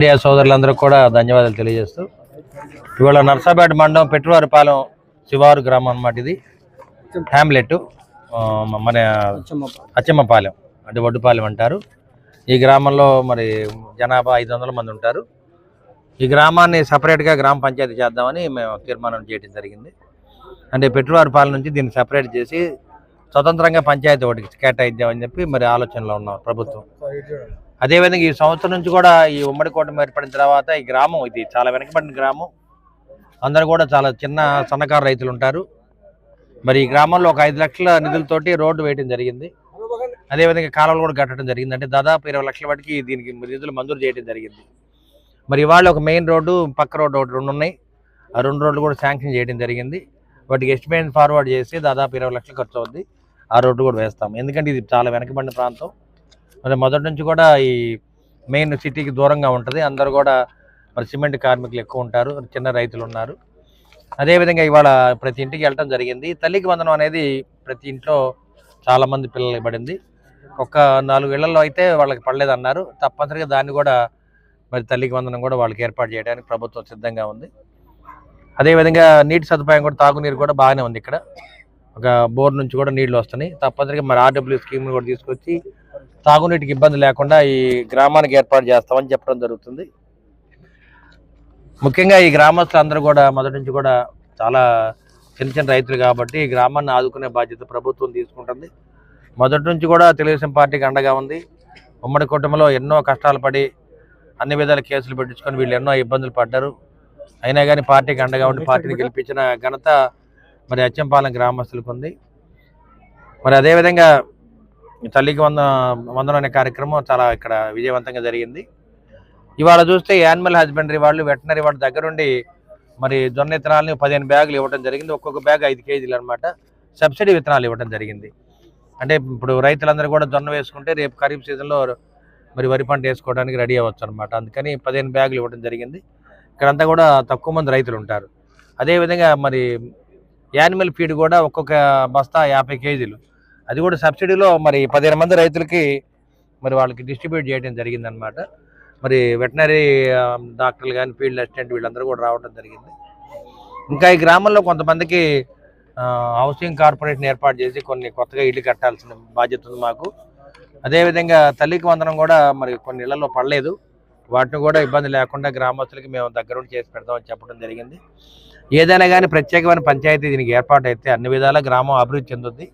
Media సోదరులందరూ కూడా ధన్యవాదాలు తెలియజేస్తూ ఇవాళ నర్సాపేట మండలం పెట్టువారిపాలెం శివారు గ్రామం అన్నమాట. ఇది హ్యామ్లెట్ మన అచ్చమ్మపాలెం అంటే వడ్డుపాలెం అంటారు. ఈ గ్రామంలో మరి జనాభా 500 మంది ఉంటారు. ఈ గ్రామాన్ని సపరేట్గా గ్రామ పంచాయతీ చేద్దామని మేము తీర్మానం చేయడం జరిగింది. అంటే పెట్టువారిపాలెం నుంచి దీన్ని సపరేట్ చేసి స్వతంత్రంగా పంచాయతీ ఒకటికి కేటాయిద్దామని చెప్పి మరి ఆలోచనలో ఉన్నాం ప్రభుత్వం. అదేవిధంగా ఈ సంవత్సరం నుంచి కూడా ఈ ఉమ్మడి కూటమి ఏర్పడిన తర్వాత ఈ గ్రామం ఇది చాలా వెనకబడిన గ్రామం. అందరూ కూడా చాలా చిన్న సన్నకారు రైతులు ఉంటారు. మరి ఈ గ్రామంలో ఒక 5 లక్షల నిధులతోటి రోడ్డు వేయడం జరిగింది. అదేవిధంగా కాలువలు కూడా కట్టడం జరిగింది. అంటే దాదాపు 20 లక్షల వాటికి దీనికి నిధులు మంజూరు చేయడం జరిగింది. మరి ఇవాళ ఒక మెయిన్ రోడ్డు, పక్క రోడ్డు ఒకటి 2 ఉన్నాయి. ఆ 2 రోడ్లు కూడా శాంక్షన్ చేయడం జరిగింది. వాటికి ఎస్టిమేషన్ ఫార్వర్డ్ చేసి దాదాపు 20 లక్షలు ఖర్చు అవుద్ది. ఆ రోడ్డు కూడా వేస్తాం. ఎందుకంటే ఇది చాలా వెనకబడిన ప్రాంతం. మరి మొదటి నుంచి కూడా ఈ మెయిన్ సిటీకి దూరంగా ఉంటుంది. అందరూ కూడా మరి సిమెంట్ కార్మికులు ఎక్కువ ఉంటారు, చిన్న రైతులు ఉన్నారు. అదేవిధంగా ఇవాళ ప్రతి ఇంటికి వెళ్ళటం జరిగింది. తల్లికి వందనం అనేది ప్రతి ఇంట్లో చాలామంది పిల్లలకి పడింది. ఒక 4 ఇళ్లలో అయితే వాళ్ళకి పడలేదన్నారు. తప్పనిసరిగా దాన్ని కూడా మరి తల్లికి వందనం కూడా వాళ్ళకి ఏర్పాటు చేయడానికి ప్రభుత్వం సిద్ధంగా ఉంది. అదేవిధంగా నీటి సదుపాయం కూడా, తాగునీరు కూడా బాగానే ఉంది. ఇక్కడ ఒక బోర్ నుంచి కూడా నీళ్లు వస్తున్నాయి. తప్పనిసరిగా మరి ఆర్డబ్ల్యూ స్కీమ్ని కూడా తీసుకొచ్చి తాగునీటికి ఇబ్బంది లేకుండా ఈ గ్రామానికి ఏర్పాటు చేస్తామని చెప్పడం జరుగుతుంది. ముఖ్యంగా ఈ గ్రామస్తులు అందరూ కూడా మొదటి నుంచి కూడా చాలా చిన్న రైతులు కాబట్టి ఈ గ్రామాన్ని ఆదుకునే బాధ్యత ప్రభుత్వం తీసుకుంటుంది. మొదటి నుంచి కూడా తెలుగుదేశం పార్టీకి అండగా ఉంది. ఉమ్మడి కుటుంబంలో ఎన్నో కష్టాలు పడి అన్ని విధాల కేసులు పెట్టించుకొని వీళ్ళు ఎన్నో ఇబ్బందులు పడ్డారు. అయినా కానీ పార్టీకి అండగా ఉండి పార్టీని గెలిపించిన ఘనత మరి అచ్చంపాలెం గ్రామస్తులకు ఉంది. మరి అదేవిధంగా తల్లికి వందనం అనే కార్యక్రమం చాలా ఇక్కడ విజయవంతంగా జరిగింది. ఇవాళ చూస్తే యానిమల్ హస్బెండరీ వాళ్ళు, వెటనరీ వాళ్ళ దగ్గరుండి మరి జొన్న విత్తనాలని 15 బ్యాగులు ఇవ్వడం జరిగింది. ఒక్కొక్క బ్యాగ్ 5 కేజీలు అనమాట. సబ్సిడీ విత్తనాలు ఇవ్వడం జరిగింది. అంటే ఇప్పుడు రైతులందరూ కూడా జొన్న వేసుకుంటే రేపు ఖరీఫ్ సీజన్లో మరి వరి పంట వేసుకోవడానికి రెడీ అవ్వచ్చు అనమాట. అందుకని 15 బ్యాగులు ఇవ్వడం జరిగింది. ఇక్కడంతా కూడా తక్కువ మంది రైతులు ఉంటారు. అదేవిధంగా మరి యానిమల్ ఫీడ్ కూడా ఒక్కొక్క బస్తా 50 కేజీలు, అది కూడా సబ్సిడీలో మరి 15 మంది రైతులకి మరి వాళ్ళకి డిస్ట్రిబ్యూట్ చేయడం జరిగిందనమాట. మరి వెటనరీ డాక్టర్లు కానీ, ఫీల్డ్ అసిస్టెంట్ వీళ్ళందరూ కూడా రావడం జరిగింది. ఇంకా ఈ గ్రామంలో కొంతమందికి హౌసింగ్ కార్పొరేషన్ ఏర్పాటు చేసి కొన్ని కొత్తగా ఇల్లు కట్టాల్సిన బాధ్యత ఉంది మాకు. అదేవిధంగా తల్లికి వందనం కూడా మరి కొన్ని ఇళ్లలో పడలేదు. వాటిని కూడా ఇబ్బంది లేకుండా గ్రామస్తులకి మేము దగ్గరుండి చేసి పెడతామని చెప్పడం జరిగింది. ఏదైనా కానీ ప్రత్యేకమైన పంచాయతీ దీనికి ఏర్పాటు అయితే అన్ని విధాలా గ్రామం అభివృద్ధి చెందుద్ది.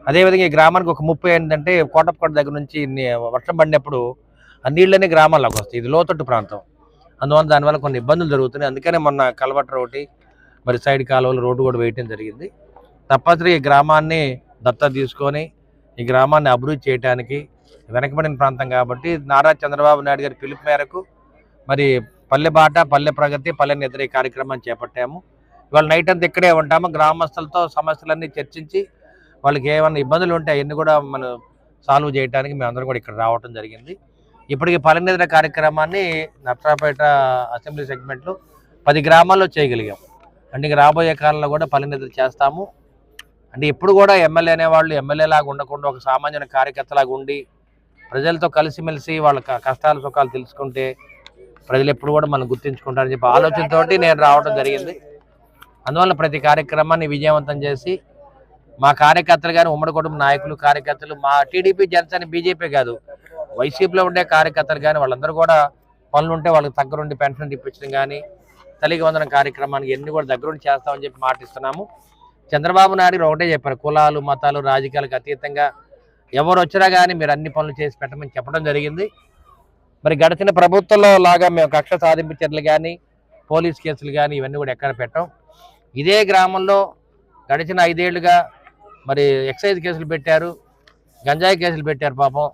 అదేవిధంగా ఈ గ్రామానికి ఒక ముప్పు ఏంటంటే కోటప్పకొండ దగ్గర నుంచి వర్షం పడినప్పుడు ఆ నీళ్ళని గ్రామాల్లోకి వస్తాయి. ఇది లోతట్టు ప్రాంతం, అందువల్ల దానివల్ల కొన్ని ఇబ్బందులు జరుగుతున్నాయి. అందుకనే మొన్న కలవటర్ ఒకటి, మరి సైడ్ కాలువలు, రోడ్డు కూడా వేయటం జరిగింది. తప్పనిసరిగా ఈ గ్రామాన్ని దత్తత తీసుకొని ఈ గ్రామాన్ని అభివృద్ధి చేయడానికి, వెనకబడిన ప్రాంతం కాబట్టి నారా చంద్రబాబు నాయుడు గారి పిలుపు మేరకు మరి పల్లె బాట, పల్లె ప్రగతి, పల్లె నిద్ర కార్యక్రమాన్ని చేపట్టాము. ఇవాళ నైట్ అంతా ఇక్కడే ఉంటాము. గ్రామస్తులతో సమస్యలన్నీ చర్చించి వాళ్ళకి ఏమైనా ఇబ్బందులు ఉంటే అవన్నీ కూడా మనం సాల్వ్ చేయడానికి మేమందరం కూడా ఇక్కడ రావడం జరిగింది. ఇప్పటికీ పల్లె నిద్ర కార్యక్రమాన్ని నర్సాపేట అసెంబ్లీ సెగ్మెంట్లో 10 గ్రామాల్లో చేయగలిగాం. అంటే ఇక రాబోయే కాలంలో కూడా పల్లె నిద్ర చేస్తాము. అంటే ఇప్పుడు కూడా ఎమ్మెల్యే అనేవాళ్ళు ఎమ్మెల్యేలాగా ఉండకుండా ఒక సామాన్య కార్యకర్తలాగా ఉండి ప్రజలతో కలిసిమెలిసి వాళ్ళ కష్టాలు సుఖాలు తెలుసుకుంటే ప్రజలు ఎప్పుడు కూడా మనం గుర్తించుకుంటారని చెప్పి ఆలోచనతోటి నేను రావడం జరిగింది. అందువల్ల ప్రతి కార్యక్రమాన్ని విజయవంతం చేసి మా కార్యకర్తలు కానీ, ఉమ్మడి కుటుంబ నాయకులు, కార్యకర్తలు, మా టీడీపీ, జనసేన, బీజేపీ కాదు, వైసీపీలో ఉండే కార్యకర్తలు కానీ వాళ్ళందరూ కూడా పనులు ఉంటే వాళ్ళకి దగ్గరుండి పెన్షన్ ఇప్పించడం కానీ, తల్లికి వందనం కార్యక్రమానికి ఎన్ని కూడా దగ్గరుండి చేస్తామని చెప్పి మాటిస్తున్నాము. చంద్రబాబు నాయుడు ఒకటే చెప్పారు, కులాలు, మతాలు, రాజకీయాలకు అతీతంగా ఎవరు వచ్చినా కానీ మీరు అన్ని పనులు చేసి పెట్టమని చెప్పడం జరిగింది. మరి గడిచిన ప్రభుత్వంలో లాగా మేము కక్ష సాధింపు చర్యలు కానీ, పోలీస్ కేసులు కానీ ఇవన్నీ కూడా ఎక్కడ పెట్టాం. ఇదే గ్రామంలో గడిచిన 5 ఏళ్లుగా మరి ఎక్సైజ్ కేసులు పెట్టారు, గంజాయి కేసులు పెట్టారు పాపం.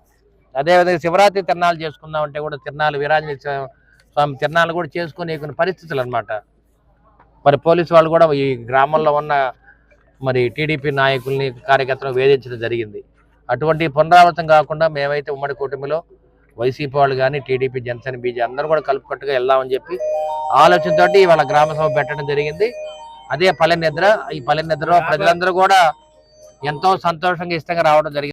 అదేవిధంగా శివరాత్రి తిరణాలు చేసుకుందామంటే కూడా వీరాంజనేయ స్వామి తిరణాలు కూడా చేసుకునే కొన్ని పరిస్థితులు అనమాట. మరి పోలీసు వాళ్ళు కూడా ఈ గ్రామంలో ఉన్న మరి టీడీపీ నాయకుల్ని, కార్యకర్తలను వేధించడం జరిగింది. అటువంటి పునరావృతం కాకుండా మేమైతే ఉమ్మడి కూటమిలో వైసీపీ వాళ్ళు కానీ, టీడీపీ, జనసేన, బీజేపీ అందరూ కూడా కలుపుకట్టుగా వెళ్దామని చెప్పి ఆలోచనతోటి వాళ్ళ గ్రామ సభ పెట్టడం జరిగింది. అదే పల్లె నిద్ర. ఈ పల్లె నిద్రలో ప్రజలందరూ కూడా ఎంతో సంతోషంగా, ఇష్టంగా రావడం జరిగింది.